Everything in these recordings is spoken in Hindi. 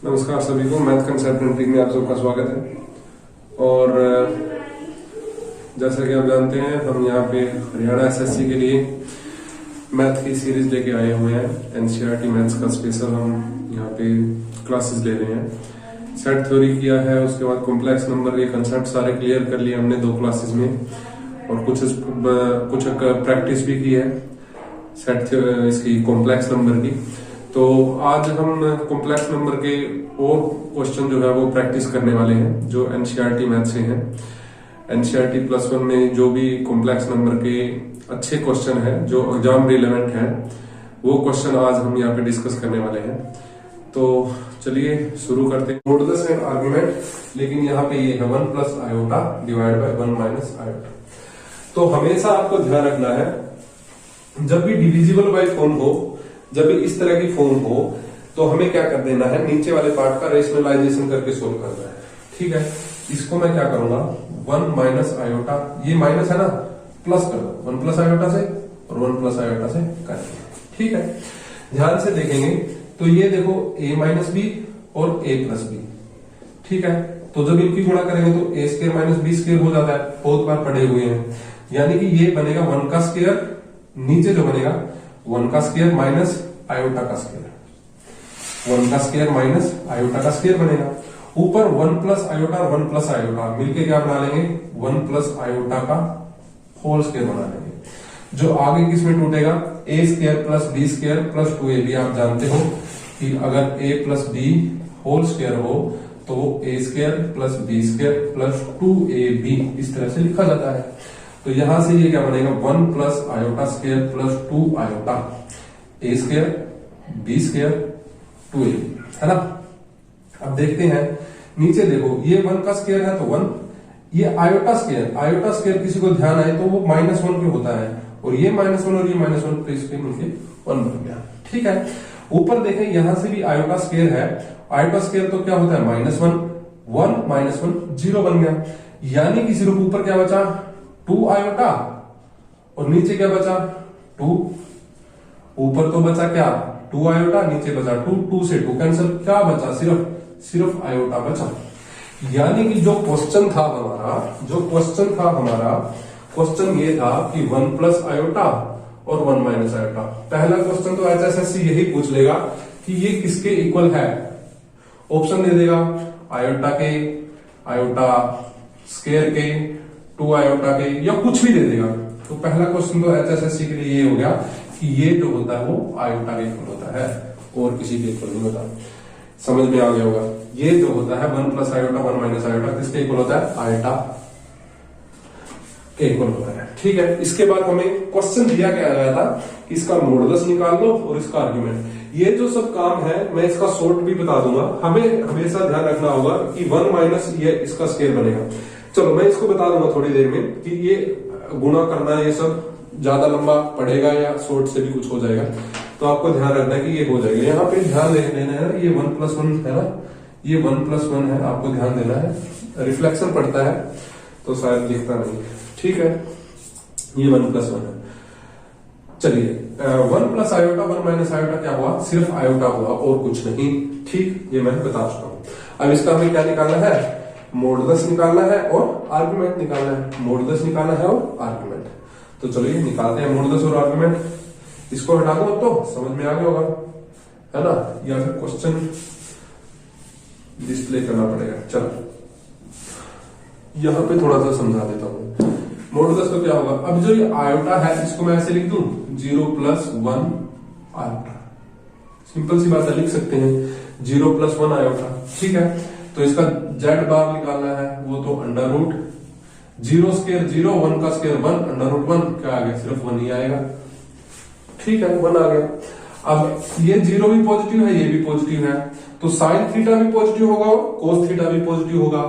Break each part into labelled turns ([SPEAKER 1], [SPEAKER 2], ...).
[SPEAKER 1] नमस्कार सभी को, मैथ कंसेप्ट एंड ट्रिक में आप सबका स्वागत है। और जैसा कि आप जानते हैं, हम यहाँ पे हरियाणा एसएससी के लिए मैथ की सीरीज लेके आए हुए हैं। एनसीईआरटी मैथ्स का स्पेशल हम यहाँ पे क्लासेस ले रहे हैं। सेट थ्योरी किया है, उसके बाद कॉम्प्लेक्स नंबर के कंसेप्ट सारे क्लियर कर लिए हमने 2 क्लासेस में, और कुछ प्रैक्टिस भी की है सेट इसकी कॉम्प्लेक्स नंबर की। तो आज हम कॉम्प्लेक्स नंबर के और क्वेश्चन जो है वो प्रैक्टिस करने वाले हैं जो एनसीईआरटी मैथ से हैं। एनसीईआरटी +1 में जो भी कॉम्प्लेक्स नंबर के अच्छे क्वेश्चन है जो एग्जाम रिलेवेंट है, वो क्वेश्चन आज हम यहाँ पे डिस्कस करने वाले हैं। तो चलिए शुरू करते हैं। मॉडुलस एंड आर्गुमेंट, लेकिन यहाँ पे ये है 1 + आयोटा डिवाइड बाय 1 - आयोटा। तो हमेशा आपको ध्यान रखना है, जब भी डिविजिबल बाय फॉर्म हो, जब भी इस तरह की फॉर्म हो, तो हमें क्या कर देना है, नीचे वाले पार्ट का रेशनलाइजेशन करके सोल्व करना है। ठीक है, इसको मैं क्या करूंगा, 1 - आयोटा, ये माइनस है ना, प्लस कर दो 1 + आयोटा से और 1 + आयोटा से कर दो। ठीक है, ध्यान से देखेंगे तो ये देखो a - b और a + b। ठीक है, तो जब इनकी गुणा करेंगे तो a² - b² हो जाता है, बहुत बार पढ़े हुए हैं। यानी कि ये बनेगा 1 का स्क्वायर, नीचे जो बनेगा 1 का स्क्वायर माइनस आयोटा का स्क्वायर, 1 का स्क्वायर माइनस आयोटा का स्क्वायर बनेगा। ऊपर 1 + आयोटा और 1 + आयोटा मिलके क्या बना लेंगे, 1 + आयोटा का होल स्क्वायर बना लेंगे। जो आगे किसमें टूटेगा, a² + b² + 2ab। आप जानते हो कि अगर a + b होल स्क्वायर हो तो a² + b² + 2ab इस तरह से लिखा जाता है। तो यहां से ये क्या बनेगा, 1 + iota square + 2 iota a² b² 2ab, है ना। अब देखते हैं नीचे, देखो ये 1 का स्क्वायर है तो 1, ये आयोटा स्क्वायर किसी को ध्यान आए तो वो -1 पे होता है, और ये -1 और ये -1 पे इसके मिलके 1 बन गया। ठीक है, ऊपर देखें यहां से भी आयोटा स्क्वायर है, आयोटा स्क्वायर तो क्या होता है, -1 1 -1 0 बन गया। यानी कि सिर्फ ऊपर क्या बचा, 2 आयोटा, और नीचे क्या बचा 2। ऊपर तो बचा क्या 2 आयोटा, नीचे बचा 2, 2 से 2 कैंसिल, क्या बचा, सिर्फ आयोटा बचा। यानी कि जो क्वेश्चन था हमारा, क्वेश्चन ये था कि 1 + आयोटा और 1 - आयोटा। पहला क्वेश्चन तो एचएसएससी यही पूछ लेगा कि ये किसके इक्वल है। ऑप्शन दे देगा आयोटा के, आयोटा स्क्वायर के, 2 आयोटा के, या कुछ भी दे देगा। तो पहला क्वेश्चन तो एचएसएससी के लिए ये हो गया कि ये जो होता है वो आयोटा के इक्वल होता है और किसी के इक्वल नहीं होता। समझ में आ गया होगा, ये जो होता है 1 + आयोटा 1 - आयोटा किसके इक्वल होता है, आयोटा के इक्वल होता है। ठीक है, इसके बाद हमें क्वेश्चन दिया गया था कि इसका मॉडुलस निकाल लो और इसका आर्गुमेंट। ये जो सब काम है मैं इसका शॉर्ट भी बता दूंगा। हमें हमेशा ध्यान रखना होगा कि 1 - ये इसका स्क्वायर बनेगा। चलो मैं इसको बता दूंगा थोड़ी देर में कि ये गुणा करना, ये सब ज्यादा लंबा पड़ेगा या शॉर्ट से भी कुछ हो जाएगा, तो आपको ध्यान रखना है कि ये हो जाएगा। यहाँ पे ध्यान देना है, ये 1 + 1 है ना, ये 1 + 1 है, आपको ध्यान देना है। रिफ्लेक्शन पड़ता है तो शायद दिखता नहीं। ठीक है, ये 1 + 1 है। चलिए 1 + आयोटा 1 - आयोटा क्या हुआ, सिर्फ आयोटा हुआ और कुछ नहीं। ठीक, ये मैं बता चुका हूं। अब इसका हमें क्या निकालना है, मॉडुलस निकालना है और आर्गुमेंट निकालना है। मॉडुलस निकालना है और आर्गुमेंट। तो चलिए निकालते हैं मॉडुलस और आर्गुमेंट। इसको हटा दो, अब तो समझ में आ गया होगा, है ना, या फिर क्वेश्चन डिस्प्ले करना पड़ेगा। चलो यहां पे थोड़ा सा समझा देता हूं। मॉडुलस तो क्या होगा, अब जो ये आयोटा है इसको मैं ऐसे लिख दूं 0 + 1 आयोटा। सिंपल सी बात है, लिख सकते हैं 0 + 1 आयोटा। ठीक है, तो इसका z बार निकालना है, वो तो √0² 0, 1 का स्क्वायर 1, √1 क्या आ गया, सिर्फ 1 ही आएगा। ठीक है, 1 आ गया। अब ये 0 भी पॉजिटिव है, ये भी पॉजिटिव है, तो sin थीटा भी पॉजिटिव होगा और cos थीटा भी पॉजिटिव होगा।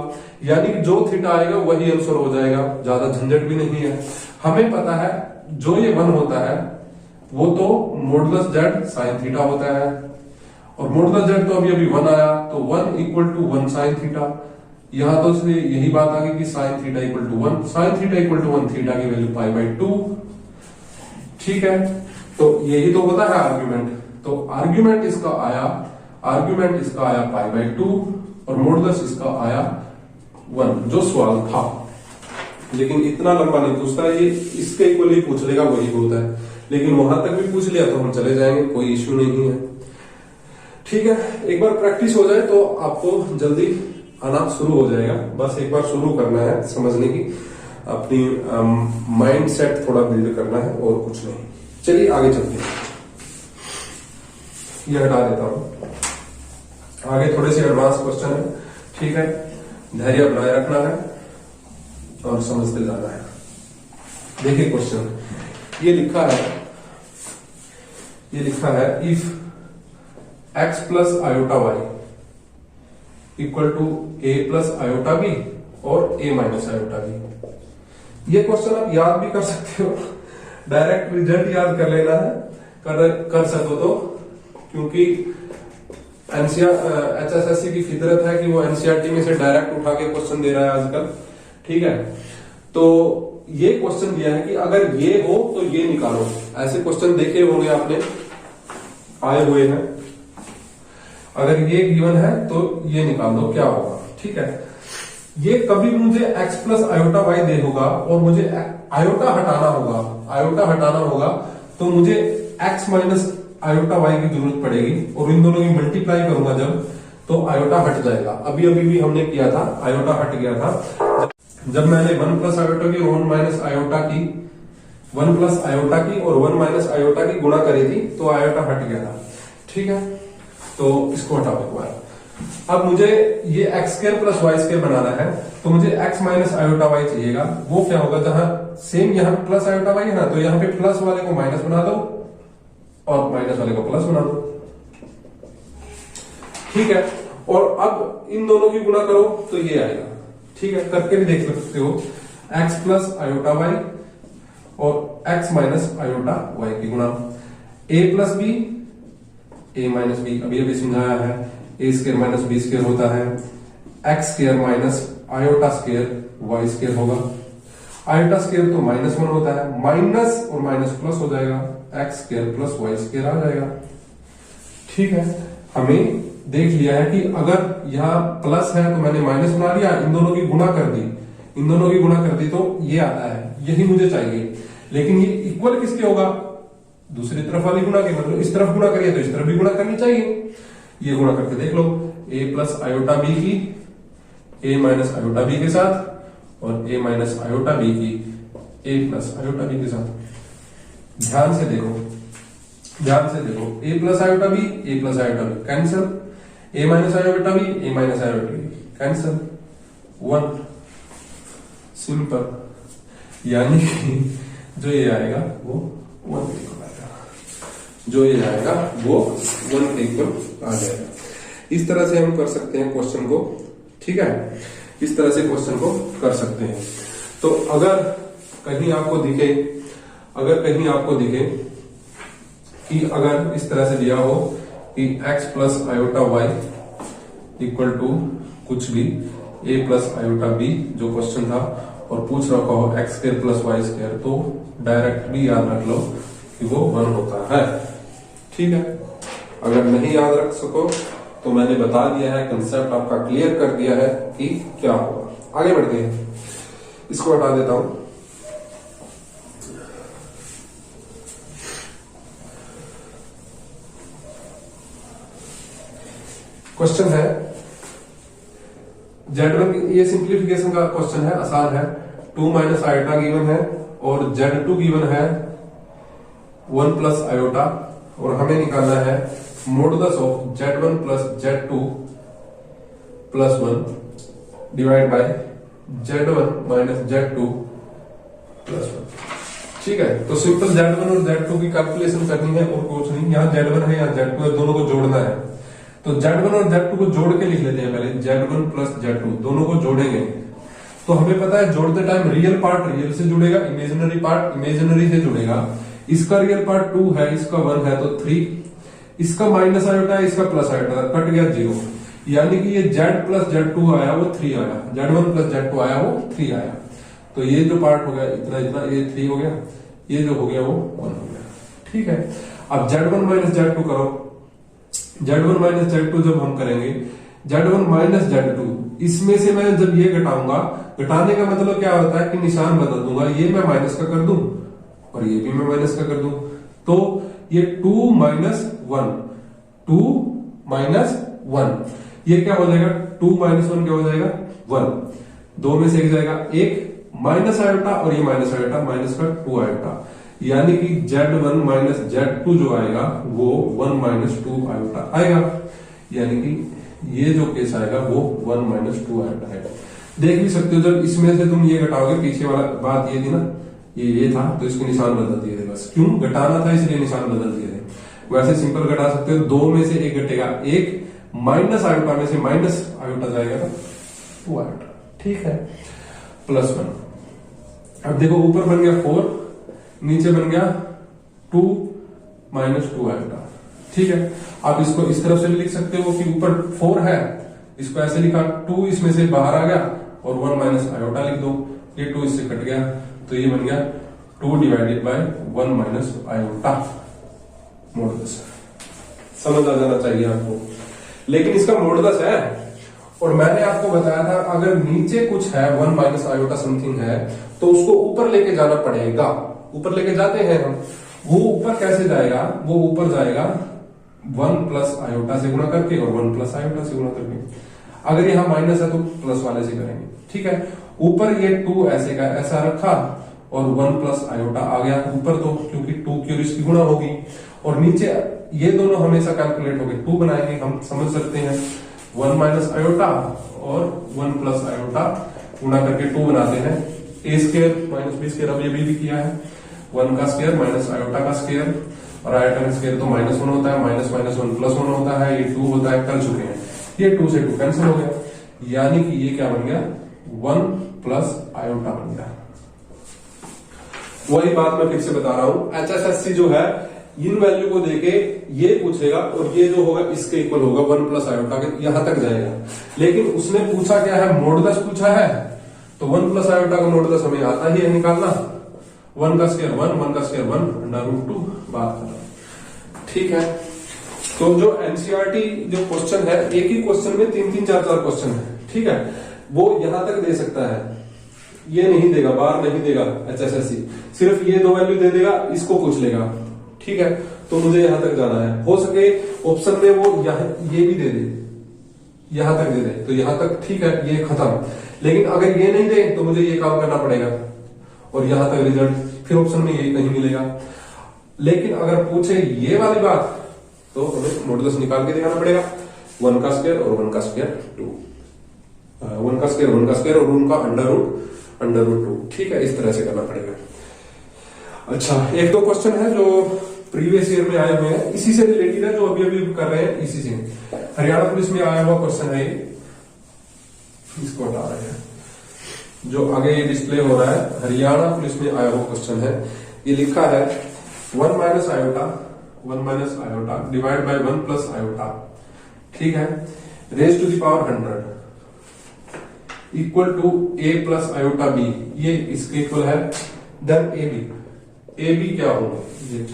[SPEAKER 1] यानी कि जो थीटा आएगा वही आंसर हो जाएगा, ज्यादा झंझट भी नहीं है। हमें पता है जो ये 1 होता है वो तो मॉडुलस z sin थीटा होता है, और मॉडुलस z तो अभी 1 आया, तो 1 = 1 sin थीटा। यहां तो इसलिए यही बात आ गई कि sin theta = 1, sin theta = 1, theta की वैल्यू π/2। ठीक है, तो यही तो होता है आर्ग्यूमेंट। तो आर्ग्यूमेंट इसका आया आर्ग्यूमेंट इसका आया π/2 और मॉडुलस इसका आया 1, जो सवाल था। लेकिन इतना लंबा नहीं पूछता, ये इसके इक्वल ही पूछ लेगा, वही होता है। लेकिन वहां तक भी पूछ लिया तो हम चले जाएंगे, कोई इश्यू नहीं है। ठीक है, एक बार प्रैक्टिस हो जाए तो आपको जल्दी आना शुरू हो जाएगा। बस एक बार शुरू करना है समझने की, अपनी माइंड सेट थोड़ा बिल्ड करना है, और कुछ नहीं। चलिए आगे चलते हैं, ये हटा देता हूं। आगे थोड़े से एडवांस क्वेश्चन है, ठीक है, धैर्य बनाए रखना है और समझते जाना है। देखिए क्वेश्चन ये लिखा है if x plus iota y equal to a plus iota b और a माइनस आयोटा बी। ये क्वेश्चन आप याद भी कर सकते हो, डायरेक्ट रिजल्ट याद कर लेना है, कर सको तो, क्योंकि HSSC की फितरत है कि वो NCERT में से डायरेक्ट उठा के क्वेश्चन दे रहा है आजकल। ठीक है, तो ये क्वेश्चन दिया है कि अगर ये हो तो ये निकालो। ऐसे क्वेश्चन देखे होंगे आपने, आए हुए हैं। अगर ये गिवन है तो ये निकाल दो क्या होगा। ठीक है, ये कभी मुझे x plus iota why they होगा और मुझे आयोटा हटाना होगा तो मुझे x माइनस आयोटा वाई की जरूरत पड़ेगी, और इन दोनों की मल्टीप्लाई करूंगा जब, तो आयोटा हट जाएगा। अभी भी हमने किया था, आयोटा हट गया था जब मैंने 1 प्लस आयोटा की और 1 माइनस आयोटा की 1 प्लस आयोटा की और 1 माइनस आयोटा की गुणा करी थी, तो आयोटा हट गया था। ठीक है, तो इसको हटाओ एक बार। अब मुझे ये x square plus y square बनाना है, तो मुझे x माइनस आयोटा वाई चाहिएगा। वो क्या होगा, जहां सेम यहाँ पे प्लस आयोटा वाई है ना, तो यहाँ पे प्लस वाले को माइनस बना दो और माइनस वाले को प्लस बना दो। ठीक है, और अब इन दोनों की गुणा करो तो ये आएगा। ठीक है, करके भी देख सकते हो, x प्लस आयोटा वाई और x माइनस आयोटा वाई की गुणा, a plus b a minus b, अभी समझाया है, a square minus b square होता है x square minus iota square y square होगा। आयोटा स्क्वायर तो -1 होता है, माइनस और माइनस प्लस हो जाएगा, x square plus y square आ जाएगा। ठीक है, हमें देख लिया है कि अगर यहाँ प्लस है तो मैंने माइनस बना लिया, इन दोनों की गुणा कर दी तो ये आता है, यही मुझे चाहिए। लेकिन ये इक्वल किसके होगा, दूसरी तरफ वाली गुणा के, मतलब इस तरफ गुणा करिए तो इस तरफ भी गुणा करनी चाहिए। ये गुणा करके देख लो, a प्लस आयोटा बी की a माइनस आयोटा बी के साथ और a माइनस आयोटा बी की a प्लस आयोटा बी के साथ। ध्यान से देखो, a plus iota b cancel, a minus iota b a minus iota b cancel, 1 simple. यानी कि जो ये आएगा वो 1 के इक्वल आएगा, जो ये आएगा वो 1 के इक्वल आ जाएगा। इस तरह से हम कर सकते हैं क्वेश्चन को। ठीक है, इस तरह से क्वेश्चन को कर सकते हैं। तो अगर कहीं आपको दिखे कि अगर इस तरह से दिया हो कि x plus iota y equal to कुछ भी a प्लस आयोटा b, जो क्वेश्चन था, और पूछ रखा हो x square plus y square, तो डायरेक्ट भी याद रख लो कि वो 1 होता है। ठीक है, अगर नहीं याद रख सको तो मैंने बता दिया है, कंसेप्ट आपका क्लियर कर दिया है कि क्या होगा। आगे बढ़ते हैं, इसको हटा देता हूं। क्वेश्चन है Z1, ये सिंप्लीफिकेशन का क्वेश्चन है, आसान है। 2 माइनस आयोटा गिवन है और Z2 गिवन है 1 प्लस आयोटा, और हमें निकालना है modulus of Z1 plus Z2 plus 1 divide by Z1 minus Z2 plus 1। ठीक है, तो सिंपल Z1 और Z2 की कैलकुलेशन करनी है और कुछ नहीं। यहाँ Z1 है, यहाँ Z2 है, दोनों को जोड़ना है। तो Z1 और Z2 को जोड़ के लिख लेते हैं पहले, Z1 प्लस Z2, दोनों को जोड़ेंगे। तो हमें पता है जोड़ते टाइम रियल पार्ट रियल से जुड़ेगा, इमेजिनरी पार्ट इमेजिनरी से जुड़ेगा। इसका रियल पार्ट 2 है, इसका 1 है तो 3, इसका माइनस आयोटा है, इसका प्लस आयोटा, कट गया 0। यानी कि ये Z प्लस Z2 आया वो 3 आया, Z1 प्लस Z2 आया वो 3 आया। तो ये जो पार्ट हो गया इतना इतना, ये 3 हो गया, ये जो हो गया वो 1 हो गया। ठीक है, अब Z1 माइनस Z2 करो, Z1 माइनस Z2 जब हम करेंगे, Z1 माइनस Z2, इसमें से मैं जब ये घटाऊंगा, घटाने का मतलब क्या होता है कि निशान बदल दूंगा, ये मैं माइनस का कर दूं और ये भी मैं माइनस का कर दूं, तो ये 2 माइनस 1, 2 माइनस 1, ये क्या हो जाएगा, 2 माइनस 1 क्या हो जाएगा 1, दो में से एक जाएगा एक, माइनस आयोटा और ये माइनस आयोटा, माइनस का 2 आयोटा, यानी कि Z1 माइनस Z2 जो आएगा वो 1 माइनस 2 आयोटा आएगा, यानी कि ये जो केस आएगा वो 1 माइनस 2 आयोटा है। देख भी सकते हो जब इसमें से तुम ये घटाओगे, पीछे वाला बात ये थी ना, ये था तो इसके निशान बदल दिए थे, बस क्यों घटाना था इसलिए निशान बदल दिए थे। वैसे सिंपल घटा सकते हो, दो में से एक घटेगा एक, माइनस आयोटा में से माइनस आयोटा जाएगा तो 2 आयोटा, ठीक है, प्लस 1। अब देखो ऊपर बन गया 4, नीचे बन गया 2 माइनस 2 आयोटा, ठीक है। आप इसको इस तरफ से भी लिख सकते हो कि ऊपर 4 है, इसको ऐसे लिखा, 2 इसमें से बाहर आ गया और 1 माइनस आयोटा लिख दो, ये 2 इससे कट गया तो ये बन गया 2 divided by 1 minus iota modulus. समझ आ जाना चाहिए आपको, लेकिन इसका मॉडुलस है, और मैंने आपको बताया था अगर नीचे कुछ है 1 माइनस आयोटा समथिंग है तो उसको ऊपर लेके जाना पड़ेगा, ऊपर लेके जाते हैं हम, वो ऊपर कैसे जाएगा, वो ऊपर जाएगा 1 प्लस आयोटा से गुणा करके और 1 प्लस आयोटा से गुणा करके, अगर यहाँ माइनस है तो प्लस वाले से करेंगे, ठीक है। ऊपर ये 2 ऐसे का ऐसा रखा और 1 प्लस आयोटा आ गया ऊपर, तो क्योंकि 2 की और इसकी गुणा होगी, और नीचे ये दोनों हमेशा कैलकुलेट होंगे, 2 बनाएंगे, हम समझ सकते हैं 1 माइनस आयोटा और 1 प्लस आयोटा गुणा करके 2 बनाते हैं, ए स्क्वायर माइनस बी स्क्वायर, अब ये भी किया है, 1 का स्क्वायर माइनस आयोटा का स्क्वायर, और आयोटा का स्क्वायर तो माइनस 1 होता है, माइनस माइनस 1 प्लस 1 होता है, ये 2 होता है, कर चुके हैं, ये 2 से 2 कैंसिल हो गया, यानी कि ये क्या बन गया 1 प्लस आयोटा बन गया। वही बात मैं फिर से बता रहा हूं, HSSC जो है इन वैल्यू को देके ये पूछेगा और ये जो होगा इसके इक्वल होगा 1 प्लस आयोटा के, यहां तक जाएगा, लेकिन उसने पूछा क्या है, मॉडुलस पूछा है, तो 1 प्लस आयोटा का मॉडुलस हमें आता ही है निकालना, 1 का स्क्वायर 1, 1 का स्क्वायर 1, √2 बात कर रहा है, ठीक है। तो जो एनसीईआरटी जो क्वेश्चन है, एक ही क्वेश्चन में 3-3, 4-4 क्वेश्चन है, ठीक है, वो यहां तक दे सकता है, ये नहीं देगा, बाहर नहीं देगा HSSC, सिर्फ ये 2 वैल्यू दे देगा, इसको पूछ लेगा, ठीक है। तो मुझे यहां तक जाना है, हो सके ऑप्शन में वो ये भी दे दे, यहां तक दे दे तो यहां तक ठीक है, ये खत्म, लेकिन अगर ये नहीं दे तो मुझे ये काम करना पड़ेगा और यहां तक रिजल्ट, फिर ऑप्शन में ये नहीं मिलेगा। लेकिन अगर पूछे ये वाली बात तो हमें मॉडुलस निकाल के दिखाना पड़ेगा, 1 का स्क्वायर और 1 का स्क्वायर 2, 1 का स्क्वायर 1 का स्क्वायर और उनका √2, ठीक है, इस तरह से करना पड़ेगा। अच्छा, एक दो क्वेश्चन है जो प्रीवियस ईयर में आए हुए हैं, इसी से रिलेटेड है, जो अभी अभी कर रहे हैं, इसी से हरियाणा पुलिस में आया हुआ क्वेश्चन है, इसको हटा रहे हैं, जो आगे ये डिस्प्ले हो रहा है, हरियाणा पुलिस में आया हुआ क्वेश्चन है, ये लिखा है 1 minus iota divide by 1 plus iota, ठीक है, raise to the power 100 equal to a plus iota b, ये इसके इक्वल है, देन ए बी क्या होगा ये,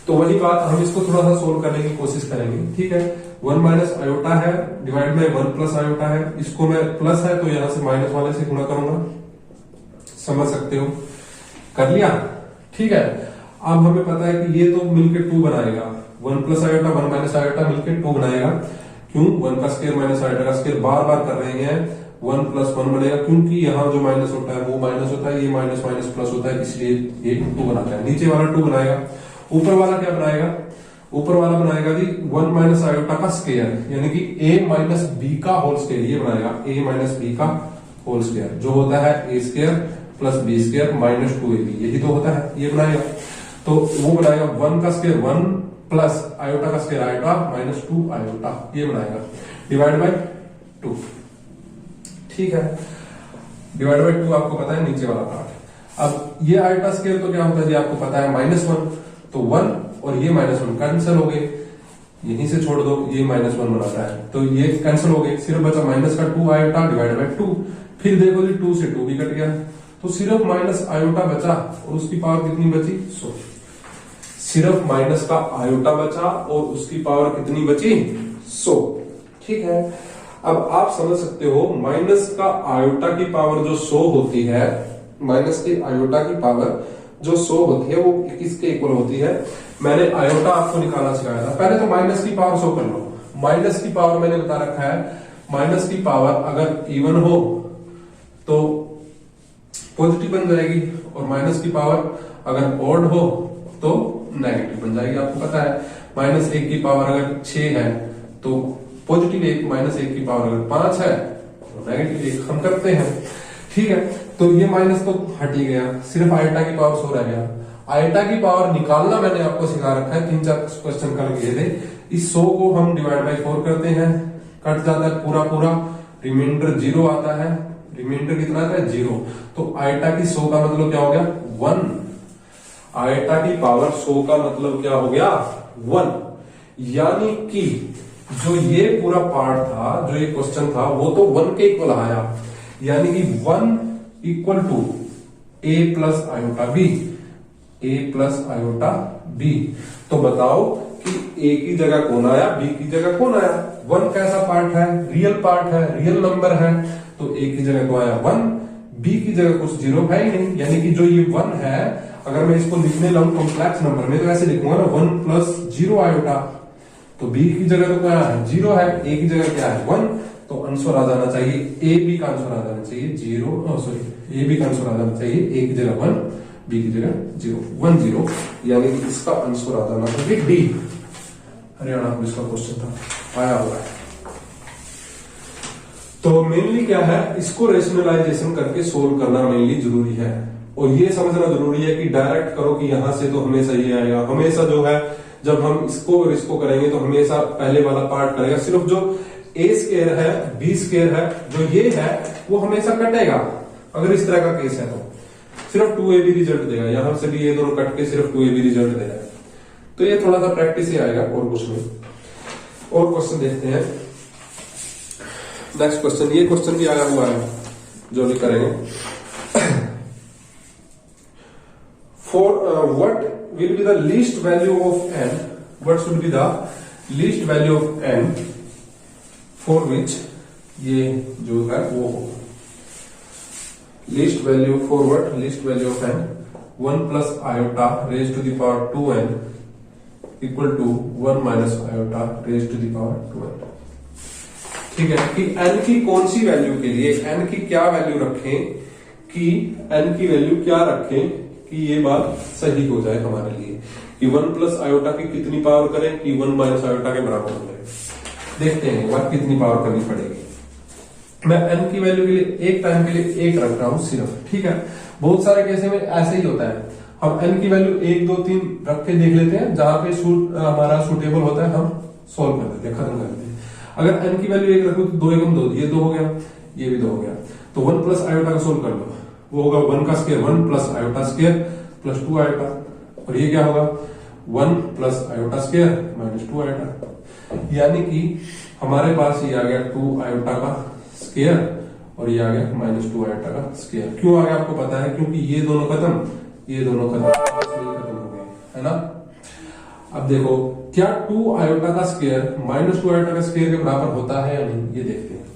[SPEAKER 1] तो वही बात हम इसको थोड़ा सा सोल्व करने की कोशिश करेंगे, ठीक है। 1 माइनस आयोटा है डिवाइड बाय 1 प्लस आयोटा है, इसको मैं प्लस है तो यहां से माइनस वाले से गुणा करूंगा, समझ सकते हो, कर लिया, ठीक है। अब हमें पता है कि ये तो मिलकर 2 बनाएगा, 1 प्लस आयोटा 1 माइनस आयोटा मिलकर 2 बनाएगा, क्यों, 1 का स्क्वायर माइनस आयोटा का स्क्वायर बार बार कर रहे हैं, 1 प्लस 1 बनेगा, क्योंकि यहाँ जो माइनस होता है वो माइनस होता है, ये माइनस माइनस प्लस होता है, इसलिए ये 2 बनाता है, नीचे वाला 2 बनाएगा, ऊपर वाला क्या बनाएगा, ऊपर वाला बनाएगा जी 1 माइनस आयोटा का स्क्वायर, यानी कि a माइनस बी का होल स्क्वायर, ये बनाएगा a माइनस बी का होल स्क्वायर, जो होता है a square plus b square minus 2ab, यही तो होता है, ये बनाएगा, तो वो बनाएगा 1 का स्क्वायर 1 प्लस आयोटा का स्क्वायर आयोटा माइनस 2 आयोटा, ये बनाएगा, डिवाइड बाय 2, ठीक है, डिवाइड बाय 2 आपको पता है नीचे वाला पार्ट। अब ये आयोटा स्क्वायर तो क्या होता है जी, आपको पता है -1, तो 1 और ये -1 कैंसिल हो गए, यहीं से छोड़ दो, ये -1 बनाता है, तो ये कैंसिल हो गए, सिर्फ बचा माइनस का 2 आयोटा डिवाइड बाय 2, फिर देखो जी 2 से 2 भी कट गया, तो सिर्फ माइनस आयोटा बचा और उसकी पावर कितनी बची 100, सिर्फ माइनस का आयोटा बचा और उसकी पावर कितनी बची 100। ठीक है, अब आप समझ सकते हो माइनस का आयोटा की पावर जो 100 होती है, माइनस की आयोटा की पावर जो 100 होती है वो किसके इक्वल होती है। मैंने आयोटा आपको निकालना सिखाया था। पहले तो माइनस की पावर 100 कर लो। माइनस की पावर मैंने बता रखा है, माइनस की पावर अगर इवन हो तो पॉजिटिव बन जाएगी और माइनस की पावर अगर ऑड हो तो नेगेटिव बन जाएगी। आपको पता है माइनस 1 की पावर अगर 6 है तो पॉजिटिव 1, माइनस 1 की पावर अगर 5 है तो नेगेटिव 1 हम करते हैं। ठीक है, तो ये माइनस तो हट ही गया, सिर्फ आयोटा की पावर 100 रह गया। आयोटा की पावर निकालना मैंने आपको सिखा रखा है, 3-4 क्वेश्चन कल किए थे। इस 100 को हम डिवाइड बाई 4 करते हैं, कट जाता है पूरा पूरा, रिमाइंडर 0 आता है। रिमाइंडर कितना आता है 0। तो आयोटा की 100 का मतलब क्या हो गया 1। आयोटा की पावर 100 का मतलब क्या हो गया 1। यानी कि जो ये पूरा पार्ट था, जो ये क्वेश्चन था, वो तो 1 के इक्वल आया। यानी कि 1 equal to a plus iota b, a plus iota b. तो बताओ कि a की जगह कौन आया, b की जगह कौन आया। 1 कैसा पार्ट है, रियल पार्ट है, रियल नंबर है, तो a की जगह तो आया 1, b की जगह कुछ 0 है ही नहीं। यानी कि जो ये 1 है, अगर मैं इसको लिखने लाऊं कॉम्प्लेक्स नंबर में तो ऐसे लिखूंगा ना 1 प्लस 0 आयोटा, तो b की जगह तो क्या है 0 है, a की जगह क्या है 1, तो आंसर आ जाना चाहिए ए बी का आंसर आ जाना चाहिए 0, सॉरी ए बी का आंसर आ जाना चाहिए ए की जगह 1, बी की जगह 0, 1 0। यानी कि इसका आंसर आ जाना चाहिए डी। हरियाणा पुलिस का क्वेश्चन था, आया हुआ है। तो मेनली क्या है, इसको रेशनलाइजेशन करके सोल्व करना मेनली जरूरी है। और ये समझना जरूरी है कि डायरेक्ट करो कि यहां से तो हमेशा ये आएगा। हमेशा जो है जब हम इसको और इसको करेंगे तो हमेशा पहले वाला पार्ट करेगा। सिर्फ जो ए स्क्वायर है, बी स्क्वायर है, जो ये है वो हमेशा कटेगा। अगर इस तरह का केस है तो सिर्फ 2ab रिजल्ट देगा। यहां से भी ये दोनों कट के सिर्फ 2ab रिजल्ट देगा। तो ये थोड़ा सा प्रैक्टिस ही आएगा और कुछ नहीं। और क्वेश्चन देखते हैं। नेक्स्ट क्वेश्चन, ये क्वेश्चन भी आया हुआ है जो भी करेंगे। For what will be the least value of n, what should be the least value of n for which ये जो है वो हो। Least value for what, least value of n 1 plus iota raise to the power 2n equal to 1 minus iota raise to the power 2n। ठीक है, कि n की कौन सी वैल्यू के लिए n की क्या वैल्यू रखें, कि n की वैल्यू क्या रखें कि ये बात सही हो जाए हमारे लिए, कि 1 प्लस आयोटा की कितनी पावर करें कि 1 माइनस आयोटा के बराबर हो जाए। देखते हैं बात कितनी पावर करनी पड़ेगी। मैं n की वैल्यू के लिए एक टाइम के लिए 1 रख रहा हूं सिर्फ। ठीक है, बहुत सारे केसे में ऐसे ही होता है। हम n की वैल्यू 1 2 3 रख के देख लेते हैं, जहां पे हमारा सूटेबल होता है हम सोल्व कर देते हैं, खत्म कर देते हैं। अगर n की वैल्यू 1 रखूं तो 2 1 2, ये 2 हो गया, ये भी 2 हो गया। तो 1 प्लस आयोटा का सोल्व कर लो, वो होगा 1 का square 1 plus iota square plus 2 iota. और ये क्या होगा 1 plus iota square minus 2 iota. यानी कि हमारे पास ये आ गया 2 आयोटा का स्क्वायर और ये आ गया माइनस 2 आयोटा का स्क्वायर। क्यों आ गया आपको पता है, क्योंकि ये दोनों खत्म, ये दोनों खत्म हो गए, है ना। अब देखो क्या 2 आयोटा का स्क्वायर माइनस 2 आयोटा का स्क्वायर के बराबर होता है या नहीं, ये देखते हैं।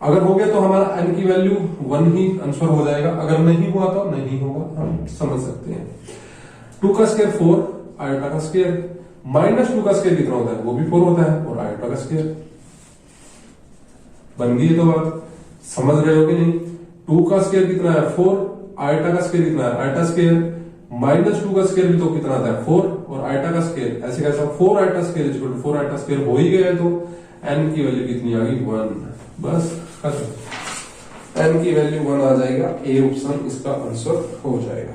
[SPEAKER 1] अगर हो गया तो हमारा n की वैल्यू 1 ही आंसर हो जाएगा, अगर नहीं हुआ तो नहीं होगा, हम समझ सकते हैं। 2 का स्क्वायर 4 आयोटा का स्क्वायर, माइनस 2 का स्क्वायर कितना होता है, वो भी 4 होता है, और आयोटा का स्क्वायर बन गई। तो बात समझ रहे हो कि नहीं। 2 का स्क्वायर कितना है 4, आयोटा का स्क्वायर कितना है आयोटा स्क्वायर, माइनस 2 का स्क्वायर भी तो कितना आता है 4, और आयोटा का स्क्वायर ऐसे कैसा 4 iota square equal to 4 iota square हो ही गया है। तो n की वैल्यू कितनी आ गई 1, बस खत्म। n की वैल्यू 1 आ जाएगा, ए ऑप्शन इसका आंसर हो जाएगा।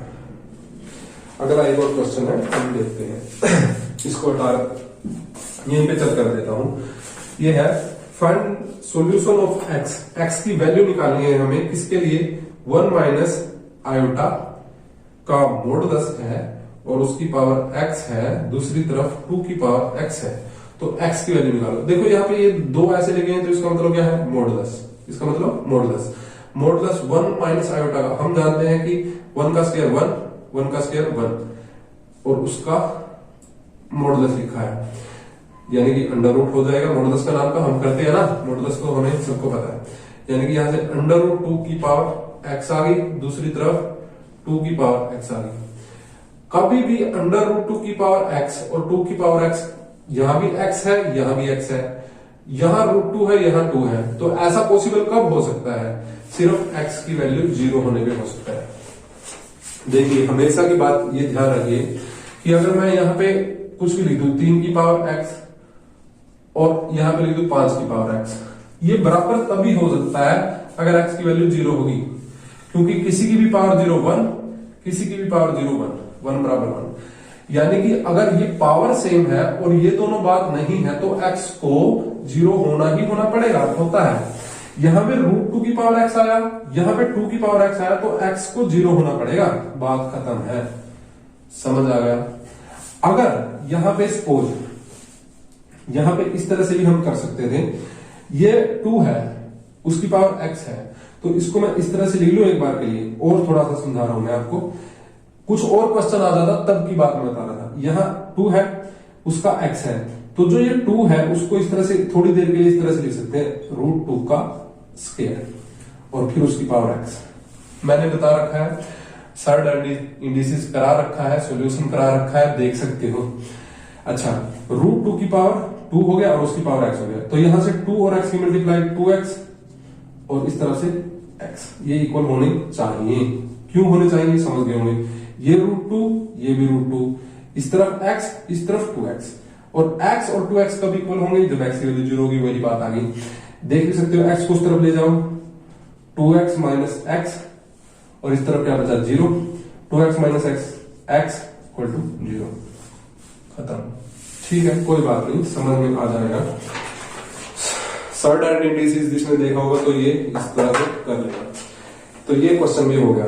[SPEAKER 1] अगला एक और क्वेश्चन है, हम देखते हैं। इसको हटा यहीं पे चल कर देता हूं। ये है find solution of x, x की वैल्यू निकालनी है हमें, किसके लिए 1 माइनस आयोटा का मॉडुलस है और उसकी पावर x है, दूसरी तरफ 2 की पावर x है। तो x की वैल्यू निकालो। देखो यहाँ पे ये 2 ऐसे लिखे हैं, तो इसका मतलब क्या है मॉडुलस, इसका मतलब मॉडुलस। मॉडुलस 1 माइनस आयोटा का हम जानते हैं कि 1 का स्क्वायर 1, 1 का स्क्वायर 1, और उसका मॉडुलस लिखा है, यानी कि अंडर रूट हो जाएगा। मॉडुलस का नाम का हम करते हैं ना, मॉडुलस तो हमें सबको पता है, यानी कि यहां से अंडर रूट 2 की पावर एक्स आ गई, दूसरी तरफ 2 की पावर एक्स आ गई। कभी भी अंडर रूट 2 की पावर एक्स और 2 की पावर एक्स, यहां भी एक्स है, यहां भी एक्स है, यहां रूट 2 है, यहां 2 है, तो ऐसा पॉसिबल कब हो सकता है? सिर्फ एक्स की वैल्यू 0 होने पे हो सकता है। देखिए हमेशा की बात ये ध्यान रखिए कि अगर मैं यहाँ पे कुछ भी लिख दूं 3 की पावर एक्स और यहां पे लिख दूं 5 की पावर एक्स, ये बराबर तभी हो सकता है अगर एक्स की वैल्यू 0 होगी, क्योंकि किसी की भी पावर 0 1, किसी की भी पावर 0 1, 1 बराबर 1, यानी कि अगर ये पावर सेम है और ये दोनों बात नहीं है तो एक्स को 0 होना ही होना पड़ेगा, होता है। यहां पे रूट 2 की पावर एक्स आया, यहां पे 2 की पावर एक्स आया, तो एक्स को 0 होना पड़ेगा, बात खत्म है। समझ आ गया? अगर यहां पे सपोज यहां पे इस तरह से भी हम कर सकते थे, ये 2 है, उसकी पावर x है, तो इसको मैं इस तरह से लिख लूं एक बार के लिए, और थोड़ा सा समझा रहा हूं मैं आपको। कुछ और क्वेश्चन आ जाता तब की बात मैं बता रहा था। यहां 2 है, उसका x है, तो जो ये 2 है उसको इस तरह से थोड़ी देर के लिए इस तरह से लिख सकते हैं, रूट 2 का स्क्वायर और फिर उसकी पावर x। मैंने बता रखा है, सर्ड इंडिसेस करा रखा है, सॉल्यूशन करा रखा है, देख सकते हो। अच्छा, रूट 2 की पावर 2 हो गया और उसकी पावर x हो गया, तो यहां से 2 और x की मल्टीप्लाई 2x और इस तरह से x, ये इक्वल होने चाहिए। क्यों होने चाहिए समझ गए होंगे। ये रूट 2, ये भी रूट 2, इस तरफ x, इस तरफ 2x, और x और 2x कब इक्वल होंगे? जब x की वैल्यू 0 होगी, वही बात आ गई। देख भी सकते हो, x को उस तरफ ले जाओ, 2x माइनस x, और इस तरफ क्या बचा? 0, 2x minus x equal to 0, खत्म। ठीक है, कोई बात नहीं, समझ में आ जाएगा। सर्ड एंड इंडिसेस जिसने देखा होगा तो ये इस तरह से कर लेगा। तो ये क्वेश्चन भी हो गया।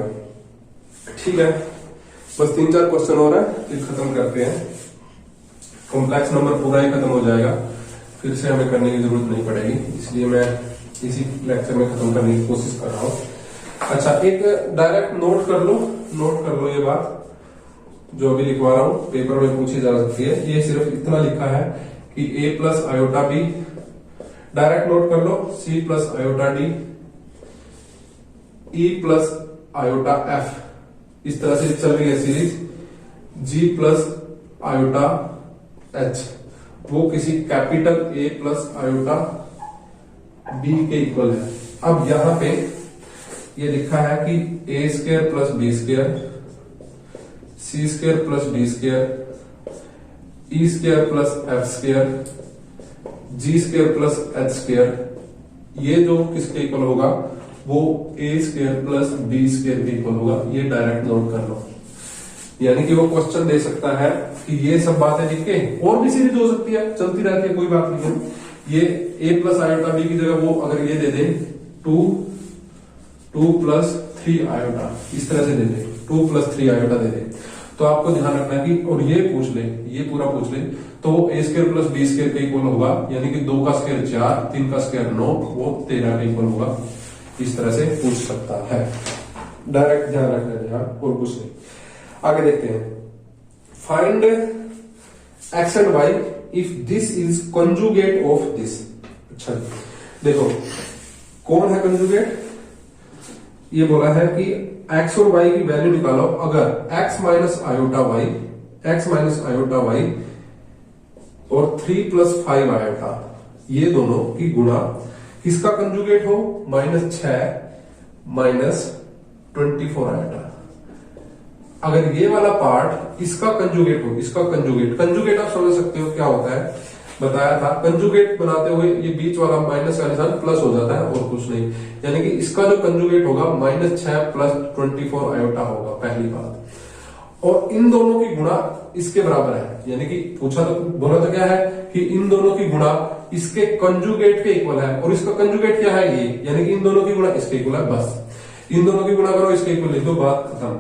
[SPEAKER 1] ठीक है, बस 3-4 क्वेश्चन हो रहा है, फिर खत्म करते हैं। कॉम्प्लेक्स नंबर पूरा ही खत्म हो जाएगा, फिर से हमें करने की जरूरत नहीं पड़ेगी, इसलिए मैं इसी लेक्चर में खत्म करने की कोशिश कर रहा हूं। अच्छा, एक डायरेक्ट नोट कर लो ये बात जो अभी लिखवा रहा हूं, पेपर में पूछी जा सकती है। ये सिर्फ इतना लिखा है कि a plus iota b, direct note कर लो, c plus iota d, e plus iota f, इस तरह से चल रही है series, g plus iota h, वो किसी capital A plus iota B के इक्वल है। अब यहां पे ये लिखा है कि a square plus b square, c square plus d square, e square plus f square, g square plus h square, ये जो किसके इक्वल होगा? वो ए स्क्वायर प्लस बी स्क्वायर के इक्वल होगा। ये डायरेक्ट नोट कर लो, यानी कि वो क्वेश्चन दे सकता है कि ये सब बातें लिख के, और भी सीरीज हो सकती है, चलती रहती है, कोई बात नहीं है। ये a प्लस आयोटा बी की जगह वो अगर ये दे दे 2 प्लस 3 आयोटा, इस तरह से दे दे, 2 प्लस 3 आयोटा दे दे, तो आपको ध्यान रखना है कि, और ये पूछ ले, ये पूरा पूछ ले, तो वो a square plus b square के इक्वल होगा, यानी कि 2 का स्क्वायर 4, 3 का स्क्वायर 9, वो 13 के इक्वल होगा। इस तरह से पूछ सकता है, डायरेक्ट ध्यान रखना है यहाँ, और कुछ नहीं। आगे देखते हैं, find x and y if this is conjugate of this. अच्छा देखो, कौन है कंजुगेट? ये बोला है कि x और y की वैल्यू निकालो अगर x minus iota y, x minus iota y और 3 प्लस 5 आयोटा, ये दोनों की गुणा किसका कंजुगेट हो? -6 माइनस 24 आयोटा। अगर ये वाला पार्ट इसका कंजुगेट हो, इसका कंजुगेट आप समझ सकते हो क्या होता है, बताया था। कंजुगेट बनाते हुए ये बीच वाला माइनस का निशान प्लस हो जाता है, और कुछ नहीं। यानी कि इसका जो कंजुगेट होगा -6 प्लस 24 आयोटा होगा, पहली बात। और इन दोनों की गुणा इसके बराबर है, यानी कि पूछा तो, बोला तो क्या है कि इन दोनों की गुणा इसके कंजुगेट के इक्वल है, और इसका कंजुगेट क्या है? ये, यानी कि इन दोनों की गुणा इसके इक्वल है। बस इन दोनों की गुणा करो, इसके इक्वल लिख दो, बात खत्म।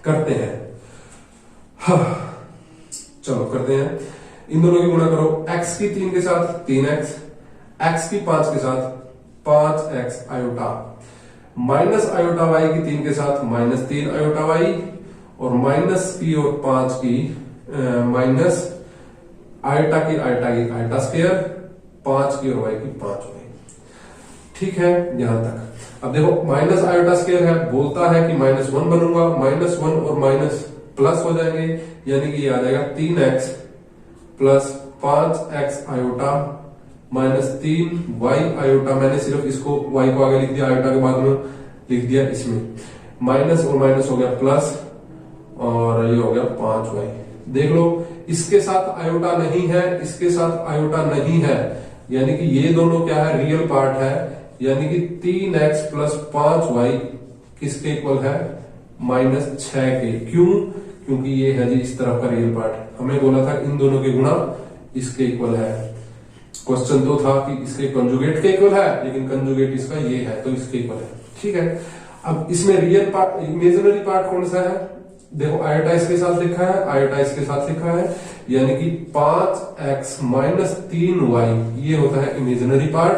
[SPEAKER 1] करते हैं, हाँ चलो करते हैं। इन दोनों की गुणा करो, x की 3 के साथ 3x, x की 5 के साथ 5x iota, minus iota y की 3 के साथ -3 आयोटा y, और माइनस की और 5 की माइनस आयटा की आयटा स्क्वायर, 5 की और वाई की 5 वाई। ठीक है यहां तक। अब देखो माइनस आयोटा स्क्वायर है, बोलता है कि -1 बनूंगा, -1 और माइनस प्लस हो जाएंगे, यानी कि ये आ जाएगा 3x plus 5x iota minus 3y iota. मैंने सिर्फ इसको y को आगे लिख दिया, आयोटा के बाद में लिख दिया इसमें, माइनस और माइनस हो गया प्लस, और ये हो गया 5y। देख लो इसके साथ आयोटा नहीं है, इसके साथ आयोटा नहीं है, यानी कि ये दोनों क्या है, रियल पार्ट है, यानी कि 3x प्लस 5y किसके इक्वल है, -6 के। क्यों? क्योंकि ये है जी इस तरफ का रियल पार्ट। हमें बोला था इन दोनों के गुणा इसके इक्वल है। क्वेश्चन तो था कि इसके कंजुगेट के इक्वल है, लेकिन कंजुगेट इसका ये है तो इसके इक्वल है। ठीक है, अब इसमें रियल पार्ट, इमेजिनरी पार्ट कौन सा है? देखो आयोटा इसके साथ लिखा है, आयोटा इसके साथ लिखा है, यानी कि 5x माइनस 3y ये होता है इमेजिनरी पार्ट,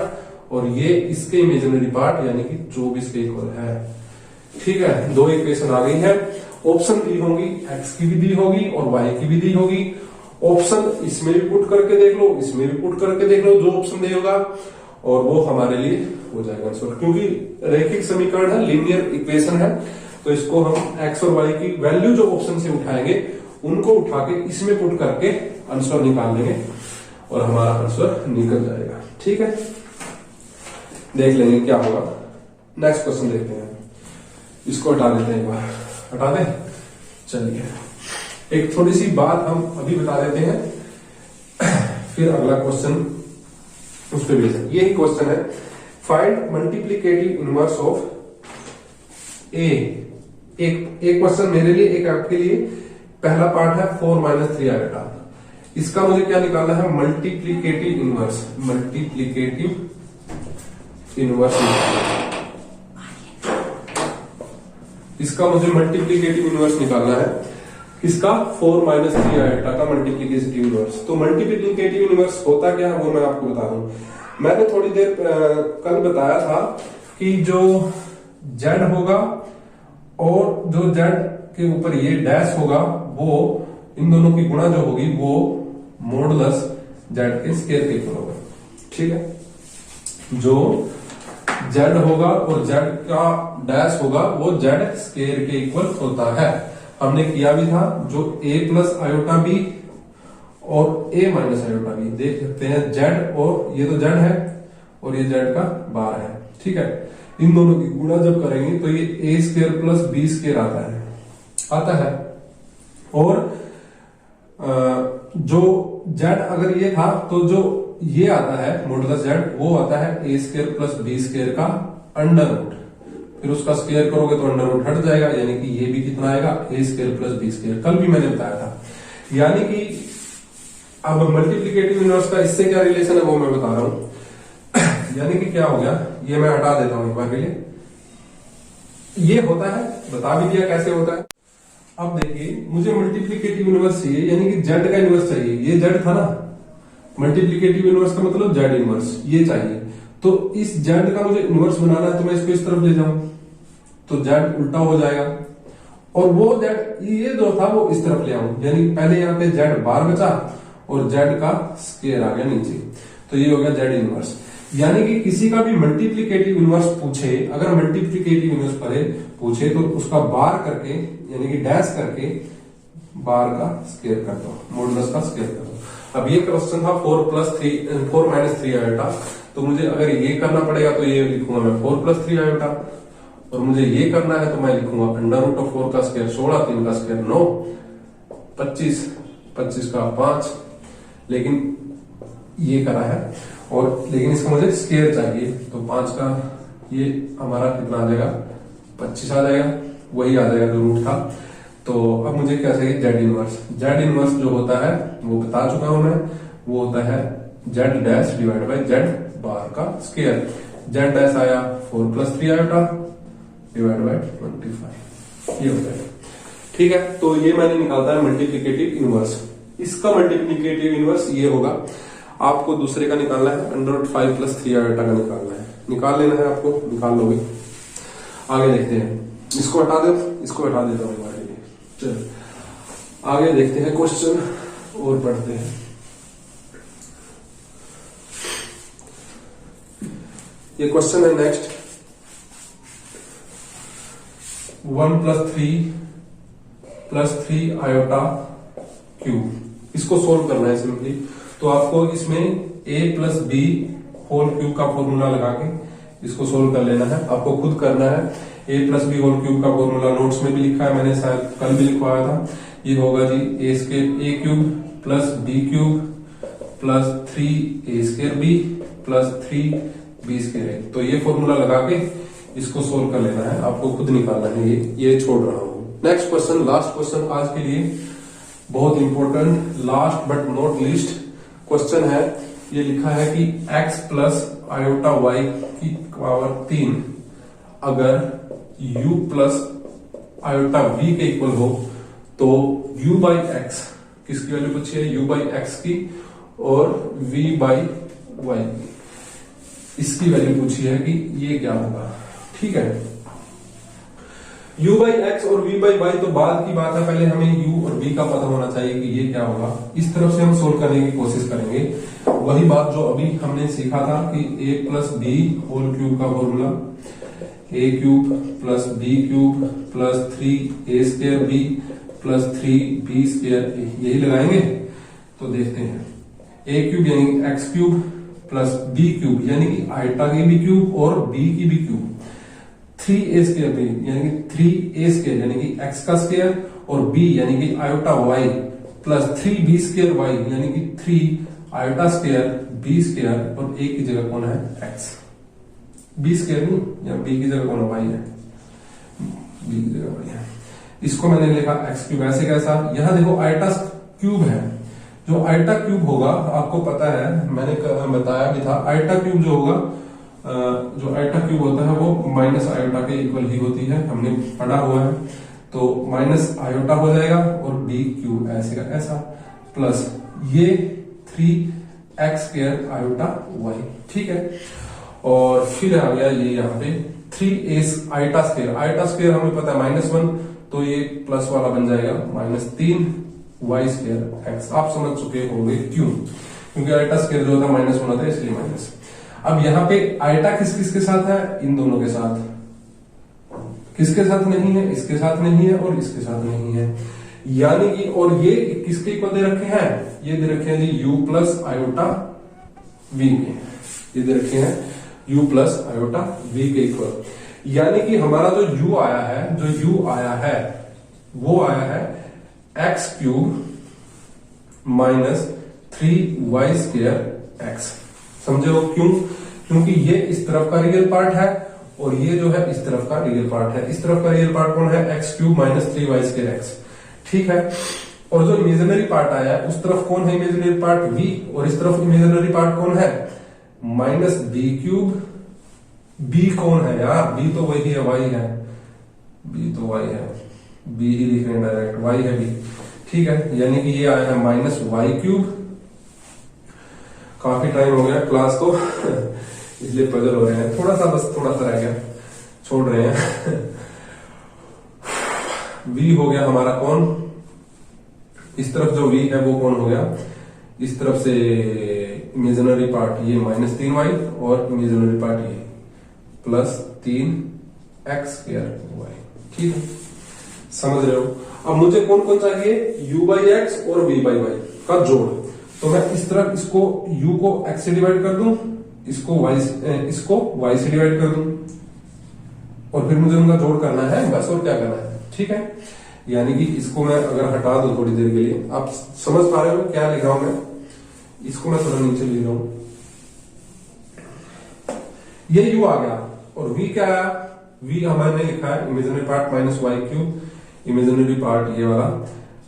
[SPEAKER 1] और ये इसके इमेजिनरी पार्ट यानी कि 24 के इक्वल है। ठीक है, दो इक्वेशन आ गई है। ऑप्शन दी होगी, x की भी दी होगी और y की भी दी होगी। ऑप्शन इसमें भी पुट करके देख लो, इसमें भी पुट करके देख लो, जो ऑप्शन दे होगा और वो हमारे लिए हो जाएगा आंसर। क्योंकि रैखिक समीकरण है, लीनियर इक्वेशन है, तो इसको हम x और y की वैल्यू जो ऑप्शन से उठाएंगे उनको उठा के इसमें पुट करके आंसर निकाल लेंगे और हमारा आंसर निकल जाएगा। ठीक है, देख लेंगे क्या होगा। नेक्स्ट क्वेश्चन देखते हैं, इसको हटा देते हैं, एक बार हटा दें। चलिए एक थोड़ी सी बात हम अभी बता देते हैं, फिर अगला क्वेश्चन उस पर भेजें। यही क्वेश्चन है, फाइंड मल्टीप्लिकेटिव इनवर्स ऑफ ए। एक क्वेश्चन मेरे लिए, एक आपके लिए। पहला पार्ट है 4 - 3 आयोटा। इसका मुझे क्या निकालना है, मल्टीप्लिकेटिव इनवर्स। मल्टीप्लिकेटिव इनवर्स इसका मुझे मल्टीप्लिकेटिव इनवर्स निकालना है। किसका? 4 - 3 आयोटा का मल्टीप्लिकेटिव इनवर्स। तो मल्टीप्लिकेटिव इनवर्स होता क्या है वो मैं आपको बता दूं। मैंने थोड़ी देर कल बताया था कि जो z होगा और जो z के ऊपर ये डैश होगा, वो इन दोनों की गुणा जो होगी वो मॉडुलस z के स्क्वायर के इक्वल होगा। ठीक है, जो z होगा और z का डैश होगा वो z स्क्वायर के इक्वल होता है। हमने किया भी था, जो a प्लस आयोटा b और a माइनस आयोटा b, देख सकते हैं z, और ये तो z है और ये z का बार है। ठीक है, इन दोनों की गुणा जब करेंगे तो ये a square plus b square आता है। और जो z अगर ये था तो जो ये आता है मॉडुलस z, वो आता है a square plus b square का अंडर रूट। फिर उसका स्क्वायर करोगे तो अंडर रूट हट जाएगा, यानी कि ये भी कितना आएगा, a square plus b square. कल भी मैंने बताया था। यानी कि अब मल्टीप्लिकेटिव इनवर्स का इससे क्या रिलेशन है वो मैं बता रहा हूं। यानी कि क्या हो गया, ये मैं हटा देता हूं एक बार के लिए। ये होता है, बता भी दिया कैसे होता है। अब देखिए, मुझे मल्टीप्लिकेटिव इनवर्स चाहिए, यानी कि z का इनवर्स चाहिए। ये z था ना, मल्टीप्लिकेटिव इनवर्स का मतलब z इनवर्स, ये चाहिए। तो इस z का मुझे इनवर्स बनाना है, तो मैं इसको इस तरफ ले जाऊं तो z उल्टा हो जाएगा, और वो z ये जो था वो इस तरफ ले आऊं, यानी पहले यहाँ पे z बार बचा और z का स्क्वायर आ गया नीचे, तो ये हो गया z इनवर्स। यानी कि किसी का भी मल्टीप्लिकेटिव इनवर्स पूछे, अगर मल्टीप्लिकेटिव इनवर्स पूछे तो उसका बार करके, यानी कि डैश करके बार का स्क्वायर कर दो, मॉडुलस का स्क्वायर कर दो। अब ये क्वेश्चन था 4 - 3 आयोटा, तो मुझे अगर ये करना पड़ेगा तो ये लिखूंगा मैं 4 + 3 आयोटा, और मुझे ये करना है तो मैं लिखूंगा अंडर रूट ऑफ 4 का स्क्वायर 16, 3 का स्क्वायर 9, 25, 25 का 5, लेकिन ये करा है। और लेकिन इसका मुझे स्क्वायर चाहिए, तो 5 का ये हमारा कितना आ जाएगा, 25 आ जाएगा, वही आ जाएगा जो रूट था। तो अब मुझे क्या चाहिए, z इनवर्स। z इनवर्स जो होता है वो बता चुका हूं मैं, वो होता है z dash divide by z बार का स्क्वायर। z डैश आया 4 + 3 आयोटा डिवाइड बाय 25, ये होता है। ठीक है, तो ये मैंने निकालता है मल्टीप्लिकेटिव इनवर्स। इसका मल्टीप्लिकेटिव इनवर्स ये होगा। आपको दूसरे का निकालना है, √5 + 3 आयोटा का निकालना है, निकाल लेना है आपको, निकाल लोगे। आगे देखते हैं, इसको हटा दो, इसको हटा देता हूं। चलो आगे देखते हैं क्वेश्चन और पढ़ते हैं। ये क्वेश्चन है नेक्स्ट। 1 + 3 आयोटा क्यूब, इसको सोल्व करना है सिंपली। तो आपको इसमें a + b होल क्यूब का फॉर्मूला लगा के इसको सोल्व कर लेना है, आपको खुद करना है। a + b होल क्यूब का फॉर्मूला नोट्स में भी लिखा है, मैंने शायद कल भी लिखवाया था। ये होगा जी a² + b³ + 3a² b + 3b²a। तो ये फॉर्मूला लगा के इसको सोल्व कर लेना है, आपको खुद निकालना है। ये छोड़ रहा हूं। नेक्स्ट क्वेश्चन, लास्ट क्वेश्चन आज के लिए, बहुत important, last but not least question है। ये लिखा है कि x + आयोटा y की पावर 3 अगर u + आयोटा v के इक्वल हो तो u/x किसकी वैल्यू पूछी है? u/x की और v/y की, इसकी वैल्यू पूछी है कि ये क्या होगा। ठीक है, u/x और v/y तो बाद की बात है, पहले हमें u और v का पता होना चाहिए कि ये क्या होगा। इस तरफ से हम सोल्व करने की कोशिश करेंगे। वही बात जो अभी हमने सीखा था कि a + b होल क्यूब का formula, a³ + b³ + 3a² b + 3b²a, यही लगाएंगे। तो देखते हैं, a³ यानी कि x³ + b³ यानी कि आयटा की भी क्यूब और b की भी क्यूब, 3a² b यानी कि 3a² यानी कि x का स्क्वायर और b यानी कि आयोटा y + 3b² y यानी कि 3 आयोटा स्क्वायर b² और a की जगह कौन है? x। b² नहीं, या b की जगह कौन है? y है, b की जगह y है। इसको मैंने लिखा x³। ऐसे कैसा? यहां देखो आयटा क्यूब है, जो आयटा क्यूब होगा आपको पता है, मैंने बताया भी था। आयटा क्यूब जो होगा, जो आयटा क्यूब होता है वो माइनस आयोटा के इक्वल ही होती है, हमने पढ़ा हुआ है। तो माइनस आयोटा हो जाएगा और b³ ऐसे का ऐसा प्लस ये 3x² आयोटा y। ठीक है, और फिर आ गया ये यहाँ पे 3a eta square. Eta square हमें पता है -1, तो ये प्लस वाला बन जाएगा -3y² x। आप समझ चुके होंगे क्यों, क्योंकि आयटा स्क्वायर जो होता है -1 होता है, इसलिए माइनस। अब यहाँ पे आयटा किस किस के साथ है? इन दोनों के साथ। किसके साथ नहीं है? इसके साथ नहीं है और इसके साथ नहीं है, यानी कि, और ये किसके इक्वल दे रखे हैं? ये दे रखे हैं जी u + आयोटा v के, ये दे रखे हैं u + आयोटा v के इक्वल। यानी कि हमारा जो u आया है, वो आया है x³ - 3y² x। समझे हो क्यों? क्योंकि ये इस तरफ का रियल पार्ट है और ये जो है इस तरफ का रियल पार्ट है। इस तरफ का रियल पार्ट कौन है? x³ - 3y² x। ठीक है, और जो इमेजिनरी पार्ट आया है उस तरफ कौन है? इमेजिनरी पार्ट v, और इस तरफ इमेजिनरी पार्ट कौन है? -b³। b कौन है यार? b तो वही है, y है, b तो y है, b ही लिख रहे हैं डायरेक्ट, y है b। ठीक है, यानी कि ये आया है -y³। काफी टाइम हो गया क्लास को इसलिए पजल हो रहे हैं, थोड़ा सा, बस थोड़ा सा रह गया, छोड़ रहे हैं। v हो गया हमारा कौन? इस तरफ जो v है वो कौन हो गया? इस तरफ से इमेजिनरी पार्ट ये -3y और इमेजिनरी पार्ट ये +3x²y। ठीक है, समझ रहे हो? अब मुझे कौन कौन चाहिए? u/x और v/y का जोड़। तो मैं इस तरफ इसको u को x से डिवाइड कर दूं, इसको y से डिवाइड कर दूं, और फिर मुझे उनका जोड़ करना है, बस, और क्या करना है। ठीक है, यानी कि इसको मैं अगर हटा दूं थोड़ी देर के लिए, आप समझ पा रहे हो क्या लिख रहा हूं मैं? इसको मैं थोड़ा नीचे लिख रहा हूं। ये u आ गया और v क्या आया? v हमारे लिखा है imaginary part -y³, imaginary part ये वाला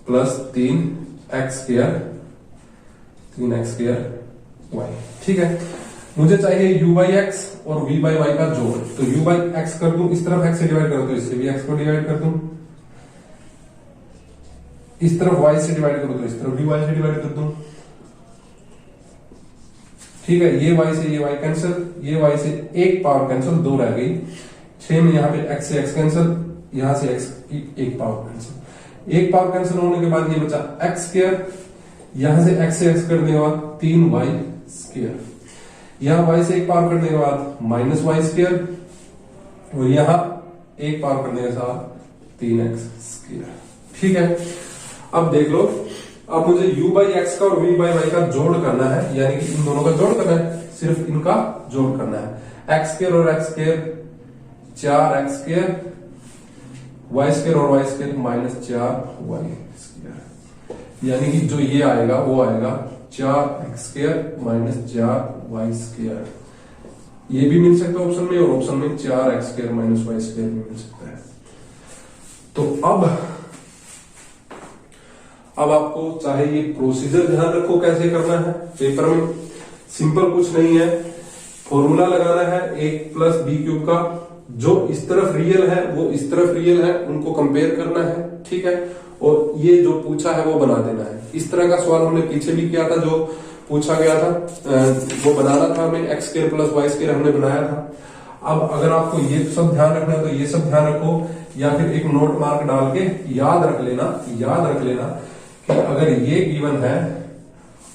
[SPEAKER 1] +3x²y। ठीक है, मुझे चाहिए u/x और v/y का जोड़। तो u/x कर दूं, इस तरफ x से डिवाइड कर दूं, इससे भी x को डिवाइड कर दूं, इस तरफ y से डिवाइड करूं तो इस तरफ भी y से डिवाइड कर दूं। ठीक है, ये y से ये y कैंसिल, ये y से एक पावर कैंसिल, 2 रह गई। 6 में यहाँ पे x से x कैंसिल, यहां से x की एक पावर कैंसिल। एक पावर कैंसिल होने के बाद ये बचा x², यहां से x से x करने के बाद 3y²। यहाँ y से एक पावर करने के बाद माइनस वाई स्क्वायर, और यहाँ एक पावर करने के साथ 3x स्क्वायर। ठीक है, अब देख लो, अब मुझे u बाई एक्स का और v बाई वाई का जोड़ करना है, यानी कि इन दोनों का जोड़ करना है, सिर्फ इनका जोड़ करना है। एक्स स्क्वायर और x square 4x square, y square और y square minus 4y square, यानी कि जो ये आएगा वो आएगा 4x square minus 4y square. ये भी मिल सकता है ऑप्शन में, और ऑप्शन में 4x square minus y square भी मिल सकता है। तो अब आपको चाहे ये प्रोसीजर ध्यान रखो कैसे करना है। पेपर में सिंपल कुछ नहीं है, फॉर्मूला लगाना है एक प्लस बी क्यूब का, जो इस तरफ रियल है वो इस तरफ रियल है, उनको कंपेयर करना है। ठीक है, और ये जो पूछा है वो बना देना है। इस तरह का सवाल हमने पीछे भी किया था, जो पूछा गया था वो बनाना था हमें, x square plus y square हमने बनाया था। अब अगर आपको ये सब ध्यान रखना है तो ये सब ध्यान रखो, या फिर एक नोट मार्क डाल के याद रख लेना कि अगर ये गिवन है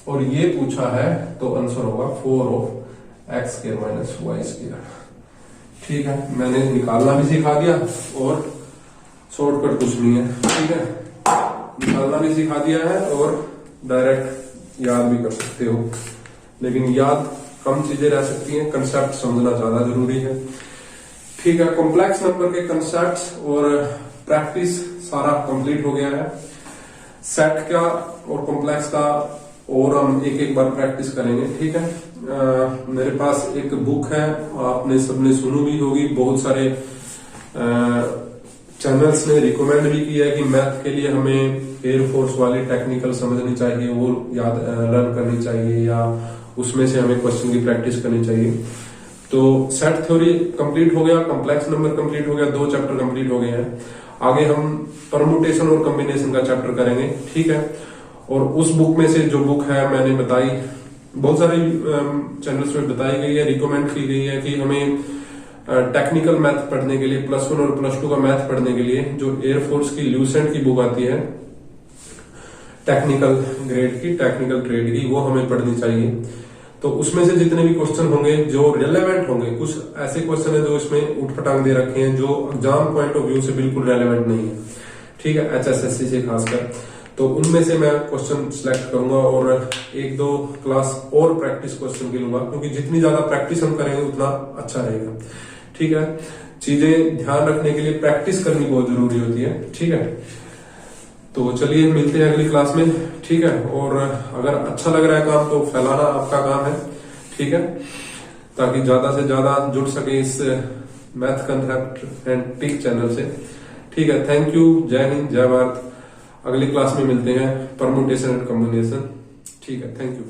[SPEAKER 1] और ये पूछा है तो आंसर होगा 4 of x square minus y square. ठीक है, मैंने निकालना भी सिखा दिया और शॉर्टकट कुछ नहीं है। ठीक है, निकालना भी सिखा दिया है और डायरेक्ट याद भी कर सकते हो, लेकिन याद कम चीजें रह सकती हैं, कंसेप्ट समझना ज्यादा जरूरी है। ठीक है, कॉम्प्लेक्स नंबर के कंसेप्ट और प्रैक्टिस सारा कंप्लीट हो गया है। सेट का और कॉम्प्लेक्स का और हम एक एक बार प्रैक्टिस करेंगे। ठीक है, मेरे पास एक बुक है, आपने सबने सुनी भी होगी, बहुत सारे चैनल्स ने रिकमेंड भी किया है कि मैथ के लिए हमें एयरफोर्स वाली टेक्निकल समझनी चाहिए, वो याद लर्न करनी चाहिए, या उसमें से हमें क्वेश्चन की प्रैक्टिस करनी चाहिए। तो सेट थ्योरी कंप्लीट हो गया, कॉम्प्लेक्स नंबर कंप्लीट हो गया, 2 चैप्टर कंप्लीट हो गए हैं। आगे हम परमुटेशन और कॉम्बिनेशन का चैप्टर करेंगे। ठीक है, और उस बुक में से जो बुक है मैंने बताई, बहुत सारे चैनल्स में बताई गई है, रिकमेंड की गई है कि हमें टेक्निकल मैथ पढ़ने के लिए, +1 और +2 का मैथ पढ़ने के लिए जो एयरफोर्स की ल्यूसेंट की बुक आती है टेक्निकल ग्रेड की, टेक्निकल ट्रेड की, वो हमें पढ़नी चाहिए। तो उसमें से जितने भी क्वेश्चन होंगे जो रिलेवेंट होंगे, कुछ ऐसे क्वेश्चन है जो इसमें उठपटांग दे रखे हैं जो एग्जाम पॉइंट ऑफ व्यू से बिल्कुल रेलेवेंट नहीं है। ठीक है, HSSC से खासकर, तो उनमें से मैं क्वेश्चन सिलेक्ट करूंगा और 1-2 क्लास और प्रैक्टिस क्वेश्चन की लूंगा, क्योंकि जितनी ज्यादा प्रैक्टिस हम करेंगे उतना अच्छा रहेगा। ठीक है, चीजें ध्यान रखने के लिए प्रैक्टिस करनी बहुत जरूरी होती है। ठीक है, तो चलिए मिलते हैं अगली क्लास में। ठीक है, और अगर अच्छा लग रहा है काम तो फैलाना आपका काम है। ठीक है, ताकि ज्यादा से ज्यादा जुड़ सके इस math concept and tick channel से। ठीक है, थैंक यू, जय हिंद, जय भारत। अगली क्लास में मिलते हैं परमुटेशन एंड कॉम्बिनेशन। ठीक है, थैंक यू।